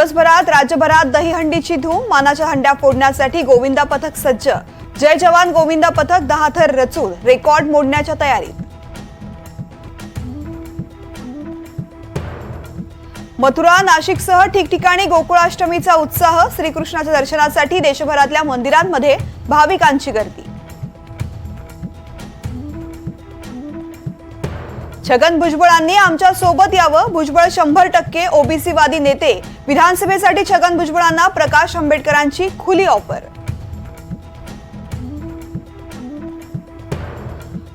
दिवसभरात राज्यभरात दहीहंडीची धूम। मानाच्या हंड्या फोडण्यासाठी गोविंदा पथक सज्ज। जय जवान गोविंदा पथक 10 थर रचून रेकॉर्ड मोडण्याच्या तयारीत। मथुरा नाशिकसह ठिकठिकाणी गोकुळाष्टमीचा उत्साह। श्रीकृष्णाच्या दर्शनासाठी देशभरातल्या मंदिरांमध्ये भाविकांची गर्दी। छगन भुजबळांनी आमच्या सोबत यावं। भुजबळ 100% ओबीसीवादी नेते। विधानसभेसाठी छगन भुजबळांना प्रकाश आंबेडकरांची खुली ऑफर।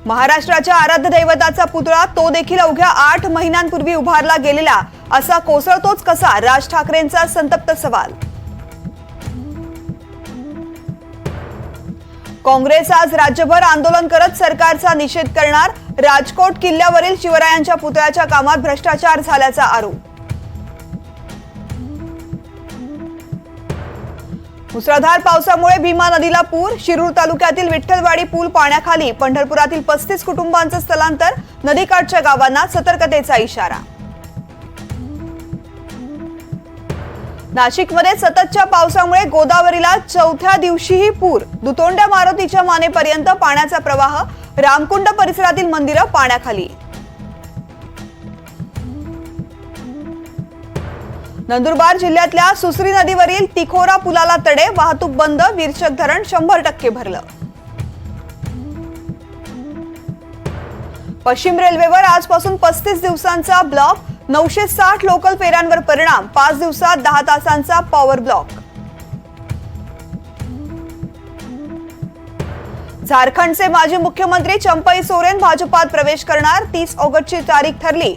महाराष्ट्राच्या आराध्य दैवताचा पुतळा तो देखील अवघ्या 8 महिन्यांपूर्वी उभारला गेलेला असा कोसळतोच कसा? राज ठाकरेंचा संतप्त सवाल। काँग्रेस आज राज्यभर आंदोलन करत सरकारचा निषेध करणार। राजकोट किल्ल्यावरील शिवरायांच्या पुतळ्याच्या कामात भ्रष्टाचार झाल्याचा आरोप। मुसळधार पावसामुळे भीमा नदीला पूर। शिरूर तालुक्यातील विठ्ठलवाडी पूल पाण्याखाली। पंढरपुरातील 35 कुटुंबांचं स्थलांतर। नदीकाठच्या गावांना सतर्कतेचा इशारा। नाशिकमध्ये सततच्या पावसामुळे गोदावरीला 4थ्या दिवशीही पूर। दुतोंड्या मारुतीच्या मानेपर्यंत पाण्याचा प्रवाह। रामकुंड परिसरातील मंदिरं पाण्याखाली। नंदुरबार जिल्ह्यातल्या सुसरी नदीवरील तिखोरा पुलाला तडे। वाहतूक बंद। विरचक धरण 100% भरलं। पश्चिम रेल्वेवर आजपासून 35 दिवसांचा ब्लॉक। 960 लोकल फेऱ्यांवर परिणाम। 5 दिवसात 10 तासांचा पॉवर ब्लॉक। झारखंडचे माजी मुख्यमंत्री चंपई सोरेन भाजपात प्रवेश करणार। 30 ऑगस्टची तारीख ठरली।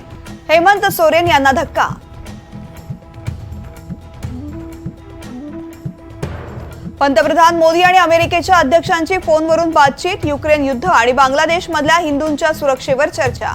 हेमंत सोरेन यांना धक्का। पंतप्रधान मोदी आणि अमेरिकेच्या अध्यक्षांची फोनवरून बातचीत। युक्रेन युद्ध आणि बांगलादेशमधल्या हिंदूंच्या सुरक्षेवर चर्चा।